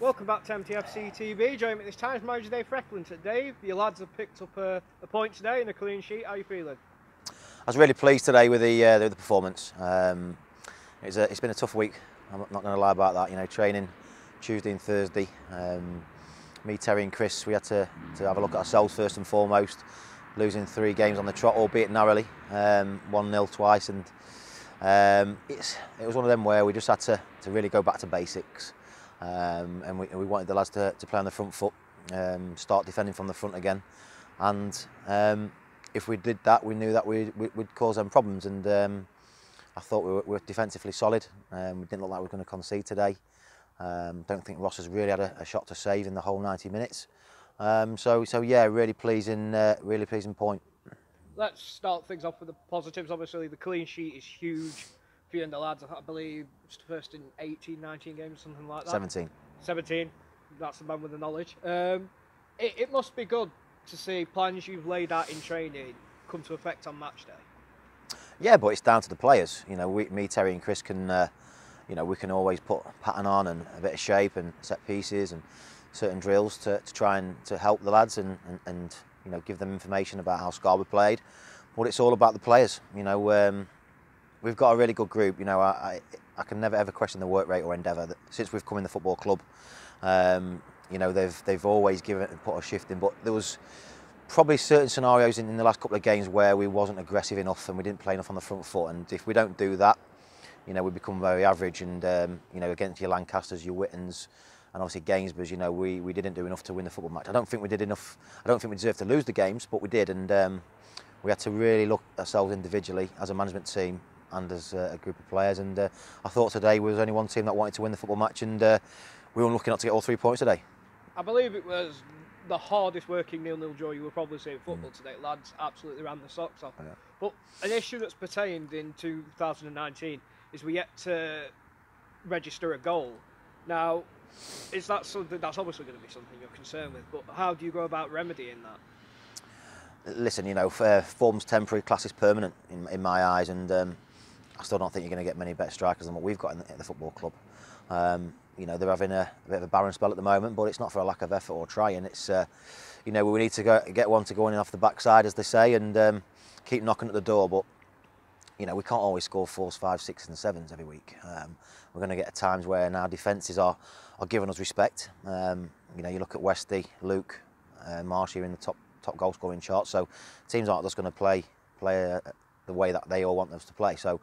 Welcome back to MTFC TV. Joining me this time is manager Dave Frecklington. Dave, your lads have picked up a point today and a clean sheet. How are you feeling? I was really pleased today with the performance. It's been a tough week. I'm not going to lie about that. You know, training Tuesday and Thursday. Me, Terry, and Chris, we had to have a look at ourselves first and foremost. Losing 3 games on the trot, albeit narrowly, 1-0 twice, and it was one of them where we just had to really go back to basics. And we wanted the lads to play on the front foot, start defending from the front again, and if we did that, we knew that we'd cause them problems. And I thought we were defensively solid. We didn't look like we were going to concede today. Don't think Ross has really had a shot to save in the whole 90 minutes. So yeah, really pleasing point. Let's start things off with the positives. Obviously, the clean sheet is huge for you and the lads. I believe it's the first in 18, 19 games, something like that. 17. 17. That's the man with the knowledge. It must be good to see plans you've laid out in training come to effect on match day. Yeah, but it's down to the players. You know, me, Terry, and Chris can, we can always put a pattern on and a bit of shape and set pieces and certain drills to try and to help the lads and give them information about how Scarborough played. But it's all about the players. You know, we've got a really good group. You know, I can never ever question the work rate or endeavour. Since we've come in the football club, you know, they've always put a shift in. But there was probably certain scenarios in the last couple of games where we wasn't aggressive enough and we didn't play enough on the front foot. And if we don't do that, you know, we become very average. And you know, against your Lancasters, your Wittons, and obviously Gainsborough's, you know, we didn't do enough to win the football match. I don't think we did enough. I don't think we deserved to lose the games, but we did. And we had to really look at ourselves individually as a management team and as a group of players. And I thought today was only one team that wanted to win the football match, and we were unlucky not to get all 3 points today. I believe it was the hardest working 0-0 draw you will probably see in football today. Lads absolutely ran the socks off. Yeah. But an issue that's pertained in 2019 is we yet to register a goal. Now, is that something that's obviously going to be something you're concerned with? But how do you go about remedying that? Listen, you know, form's temporary, class is permanent in my eyes, and I still don't think you're going to get many better strikers than what we've got in the football club. You know, they're having a bit of a barren spell at the moment, but it's not for a lack of effort or trying. It's, you know, we need to get one to go in off the backside, as they say, and keep knocking at the door. But you know, we can't always score 4s, 5s, 6s, and 7s every week. We're going to get at times where our defences are giving us respect. You know, you look at Westy, Luke, Marsh here in the top goal scoring chart. So teams aren't just going to play the way that they all want us to play. So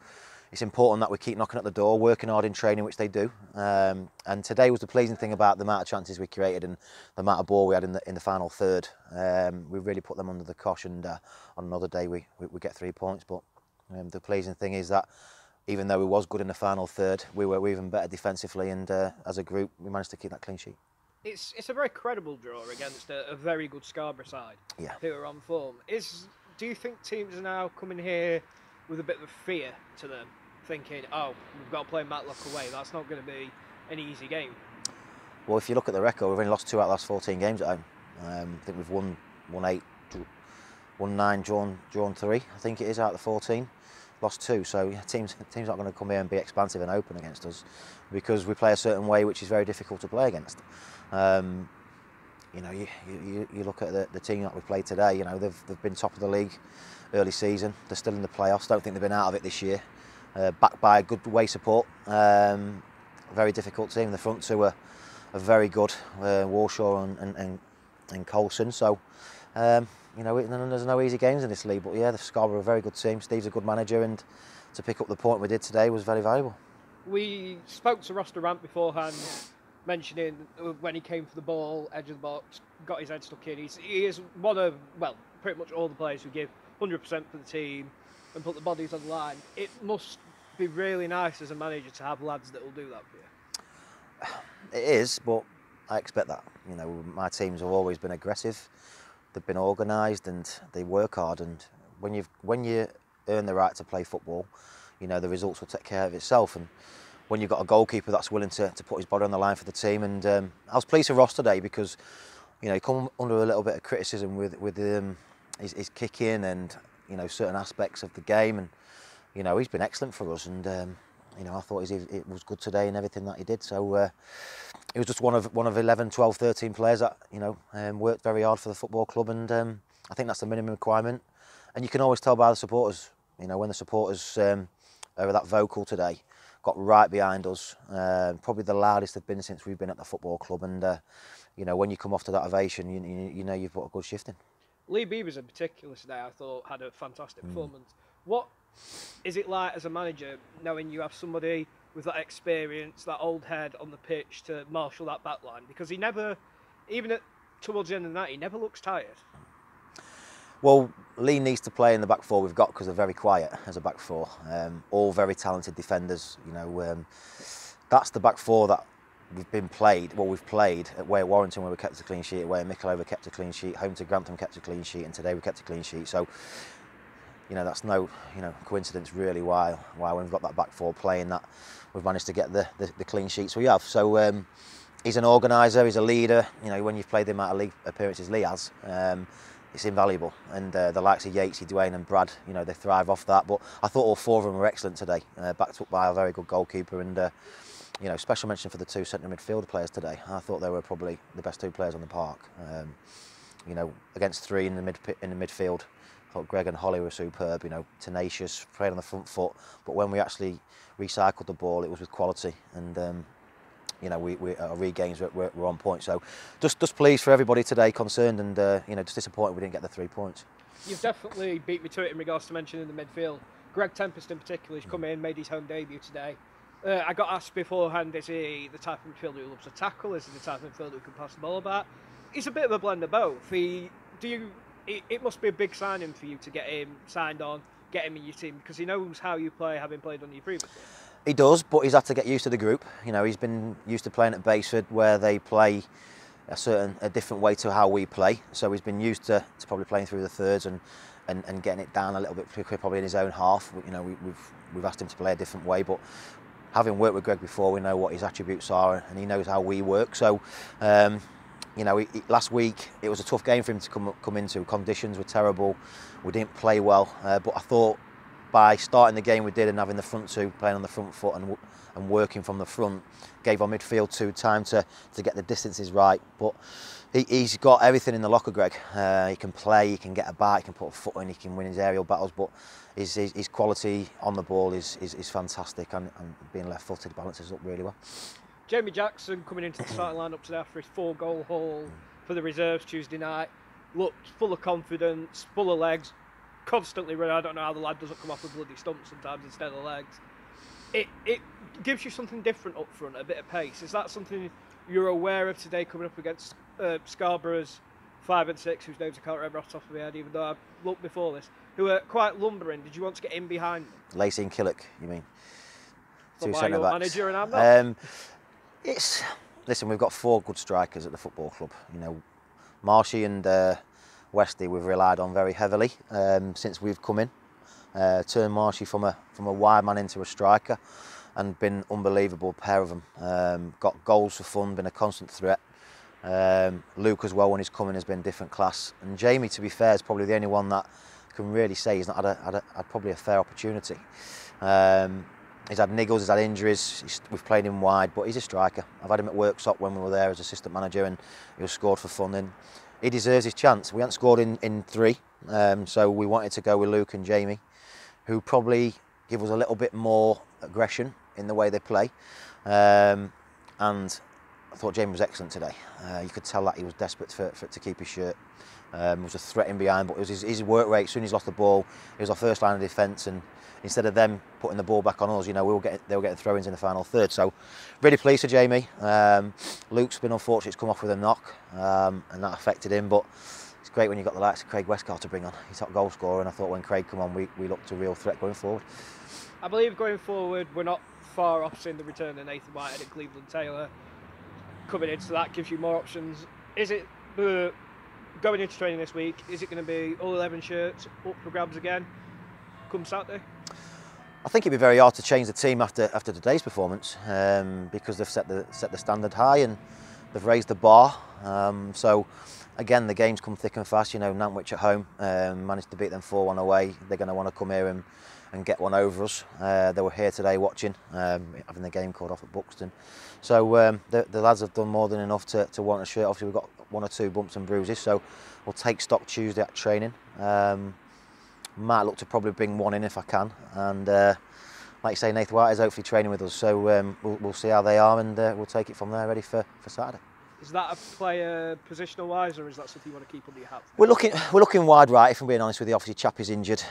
it's important that we keep knocking at the door, working hard in training, which they do. And today was the pleasing thing about the amount of chances we created and the amount of ball we had in the final third. We really put them under the cosh, and on another day we get 3 points. But the pleasing thing is that even though we was good in the final third, we were even better defensively, and as a group we managed to keep that clean sheet. It's a very credible draw against a very good Scarborough side, yeah, who are on form. Do you think teams are now coming here with a bit of fear to them, thinking, oh, we've got to play Matlock away, that's not going to be an easy game? Well, if you look at the record, we've only lost 2 out of the last 14 games at home. I think we've won 8, won 9, drawn 3, I think it is, out of the 14. Lost 2, so yeah, teams aren't going to come here and be expansive and open against us, because we play a certain way which is very difficult to play against. You know, you look at the team that we played today. You know, they've been top of the league early season. They're still in the playoffs. Don't think they've been out of it this year. Backed by a good away support. Very difficult team. The front 2 are very good. Warshaw and Coulson. So. You know, there's no easy games in this league, but yeah, the Scarborough are a very good team. Steve's a good manager, and to pick up the point we did today was very valuable. We spoke to Ross Durant beforehand, mentioning when he came for the ball, edge of the box, got his head stuck in. He is one of, well, pretty much all the players who give 100% for the team and put the bodies on the line. It must be really nice as a manager to have lads that will do that for you. It is, but I expect that. You know, my teams have always been aggressive. They've been organised and they work hard, and when you earn the right to play football, you know, the results will take care of itself. And when you've got a goalkeeper that's willing to put his body on the line for the team, and I was pleased with Ross today because, you know, he come under a little bit of criticism with his kicking and, you know, certain aspects of the game, and you know, he's been excellent for us, and you know, I thought it was good today in everything that he did. So it was just one of 11, 12, 13 players that, you know, worked very hard for the football club, and I think that's the minimum requirement. And you can always tell by the supporters, you know, when the supporters are that vocal today, got right behind us, probably the loudest they've been since we've been at the football club. And you know, when you come off to that ovation, you know you've put a good shift in. Lee Beavers in particular today, I thought, had a fantastic performance. What is it like as a manager, knowing you have somebody with that experience, that old head on the pitch to marshal that back line? Because he never, even towards the end of the night, he never looks tired. Well, Lee needs to play in the back four we've got, because they're very quiet as a back four. All very talented defenders. You know, that's the back four that we've played at way at Warrington, where we kept a clean sheet, away at Micklehove kept a clean sheet, home to Grantham kept a clean sheet, and today we kept a clean sheet. So, you know, that's no, you know, coincidence really why when we've got that back four playing, that we've managed to get the clean sheets we have. So he's an organiser, he's a leader. You know, when you've played the amount of league appearances Lee has, it's invaluable. And the likes of Yatesy, Dwayne and Brad, you know, they thrive off that. But I thought all four of them were excellent today, backed up by a very good goalkeeper. And you know, special mention for the two centre midfield players today. I thought they were probably the best two players on the park. You know, against three in the midfield, I thought Greg and Holly were superb. You know, tenacious, played on the front foot. But when we actually recycled the ball, it was with quality. And you know, our regains were on point. So just pleased for everybody today concerned, and you know, just disappointed we didn't get the 3 points. You've definitely beat me to it in regards to mentioning the midfield. Greg Tempest in particular has come in, made his home debut today. I got asked beforehand, is he the type of midfielder who loves to tackle? Is he the type of midfielder who can pass the ball about? He's a bit of a blend of both. It must be a big signing for you to get him signed on, get him in your team, because he knows how you play, having played on you previously. He does, but he's had to get used to the group. You know, he's been used to playing at Basford, where they play a different way to how we play. So he's been used to probably playing through the thirds and getting it down a little bit quicker, probably in his own half. You know, we've asked him to play a different way, but having worked with Greg before, we know what his attributes are, and he knows how we work. So, you know, last week it was a tough game for him to come into. Conditions were terrible. We didn't play well, but I thought by starting the game we did, and having the front two playing on the front foot and working from the front, gave our midfield two time to get the distances right. But he's got everything in the locker, Greg. He can play, he can get about, he can put a foot in, he can win his aerial battles, but his quality on the ball is fantastic, and being left-footed balances up really well. Jamie Jackson coming into the starting lineup today after his 4-goal haul for the reserves Tuesday night, looked full of confidence, full of legs, constantly running. I don't know how the lad doesn't come off with bloody stumps sometimes instead of legs. It gives you something different up front, a bit of pace. Is that something you're aware of today, coming up against Scarborough's 5 and 6, whose names I can't remember off the top of my head, even though I've looked before this, who are quite lumbering? Did you want to get in behind them? Lacey and Killick, you mean? Two centre backs. Manager and I'm not. Listen, we've got 4 good strikers at the football club. You know, Marshy and Westy we've relied on very heavily since we've come in. Turned Marshy from a wide man into a striker, and been unbelievable pair of them. Got goals for fun, been a constant threat. Luke as well, when he's coming, has been different class. And Jamie, to be fair, is probably the only one that can really say he's not had probably a fair opportunity. He's had niggles, he's had injuries, we've played him wide, but he's a striker. I've had him at Worksop when we were there as assistant manager, and he was scored for fun, and he deserves his chance. We hadn't scored in 3, so we wanted to go with Luke and Jamie, who probably give us a little bit more aggression in the way they play. And I thought Jamie was excellent today. You could tell that he was desperate for to keep his shirt. It was a threat in behind, but it was his work rate. As soon as he's lost the ball, it was our first line of defence, and instead of them putting the ball back on us, you know, they were getting throw-ins in the final third. So really pleased for Jamie. Luke's been unfortunate to come off with a knock, and that affected him, but it's great when you've got the likes of Craig Westcott to bring on. He's top goal scorer, and I thought when Craig come on, we looked a real threat going forward. I believe going forward, we're not far off seeing the return of Nathan Whitehead and Cleveland Taylor coming in, so that gives you more options. Is it going into training this week? Is it going to be all 11 shirts up for grabs again come Saturday? I think it'd be very hard to change the team after today's performance, because they've set the standard high and they've raised the bar. So again, the games come thick and fast. You know, Nantwich at home managed to beat them 4-1 away. They're going to want to come here and get one over us. They were here today watching, having the game called off at Buxton. So the lads have done more than enough to warrant a shirt. Obviously we've got 1 or 2 bumps and bruises, so we'll take stock Tuesday at training. Might look to probably bring one in if I can, and like you say, Nathan White is hopefully training with us, so we'll see how they are, and we'll take it from there, ready for Saturday. Is that a player positional wise, or is that something you want to keep under your hat? We're looking wide right. If I'm being honest with you, obviously Chappie's injured.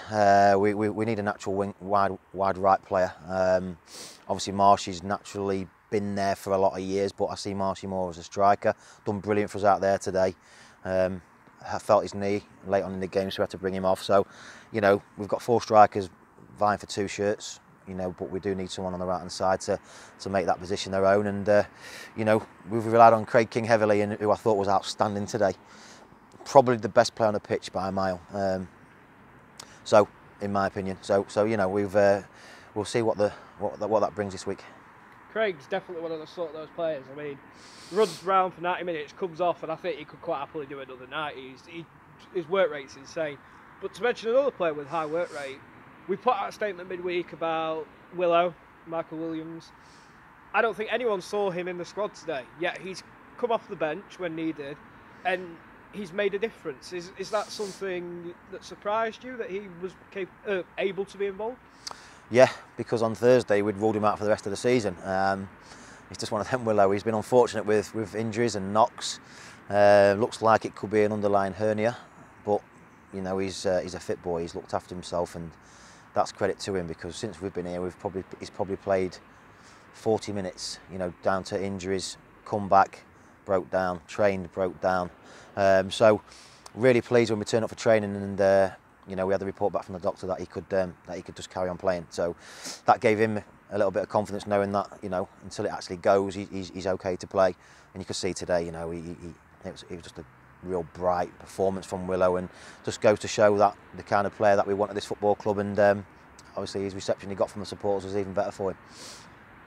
We need a natural wide right player. Obviously Marshy's naturally been there for a lot of years, but I see Marshy more as a striker. Done brilliant for us out there today. I felt his knee late on in the game, so we had to bring him off. So, you know, we've got 4 strikers vying for 2 shirts. You know, but we do need someone on the right hand side to make that position their own. And you know, we've relied on Craig King heavily, and who I thought was outstanding today. Probably the best player on the pitch by a mile. So, in my opinion, so you know, we'll see what that brings this week. Craig's definitely one of those players. I mean, runs round for 90 minutes, comes off, and I think he could quite happily do another 90. His work rate's insane. But to mention another player with high work rate, we put out a statement midweek about Michael Williams. I don't think anyone saw him in the squad today, yet he's come off the bench when needed, and he's made a difference. Is that something that surprised you, that he was able to be involved? Yeah, because on Thursday we'd ruled him out for the rest of the season. He's just one of them, Willow. He's been unfortunate with injuries and knocks. Looks like it could be an underlying hernia, but you know, he's a fit boy. He's looked after himself, and that's credit to him, because since we've been here, he's probably played 40 minutes. You know, down to injuries, come back, broke down, trained, broke down. So really pleased when we turned up for training, and you know, we had the report back from the doctor that he could just carry on playing. So that gave him a little bit of confidence, knowing that, you know, until it actually goes, he's okay to play. And you could see today, you know, it was just a real bright performance from Willow, and just goes to show that the kind of player that we want at this football club. And obviously his reception he got from the supporters was even better for him.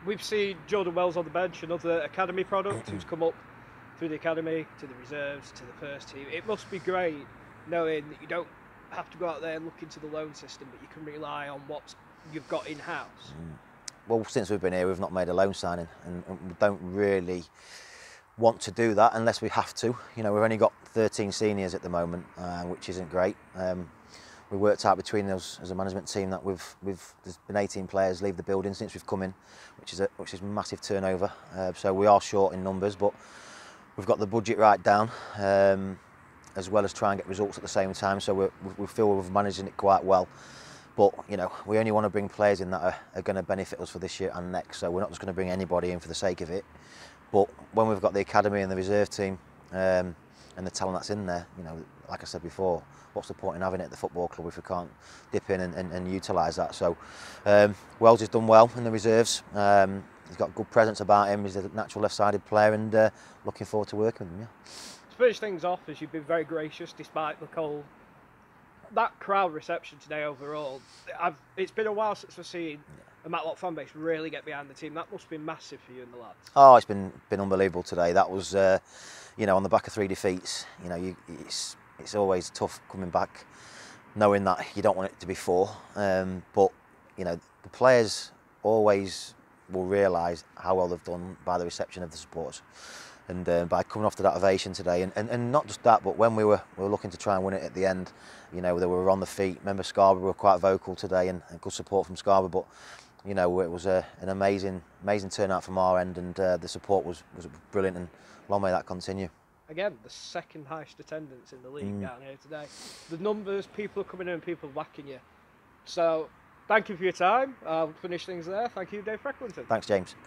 We've seen Jordan Wells on the bench, another academy product who's come up through the academy to the reserves to the first team. It must be great knowing that you don't have to go out there and look into the loan system, but you can rely on what you've got in-house. Well, since we've been here, we've not made a loan signing, and we don't really want to do that unless we have to. You know, we've only got 13 seniors at the moment, which isn't great. We worked out between us as a management team that there's been 18 players leave the building since we've come in, which is massive turnover. So we are short in numbers, but we've got the budget right down, as well as try and get results at the same time. So we feel we're managing it quite well. But you know, we only want to bring players in that are going to benefit us for this year and next. So we're not just going to bring anybody in for the sake of it. But when we've got the academy and the reserve team and the talent that's in there, you know, like I said before, what's the point in having it at the football club if we can't dip in and utilise that? So Wells has done well in the reserves. He's got a good presence about him. He's a natural left-sided player, and looking forward to working with him. Yeah. To finish things off, as you've been very gracious despite the cold, that crowd reception today overall, it's been a while since we've seen a Matlock fan base really get behind the team. That must be massive for you and the lads. Oh, it's been unbelievable today. That was, you know, on the back of 3 defeats. You know, it's always tough coming back, knowing that you don't want it to be 4. But you know, the players always will realise how well they've done by the reception of the supporters, and by coming off to that ovation today. And not just that, but when we were looking to try and win it at the end, you know, they were on the feet. Remember, Scarborough were quite vocal today, and good support from Scarborough. But you know, it was an amazing turnout from our end, and the support was brilliant, and long may that continue. Again, the second highest attendance in the league down here today. The numbers, people are coming in and people are whacking you. So, thank you for your time. I'll finish things there. Thank you, Dave Frecklington. Thanks, James. Appreciate it.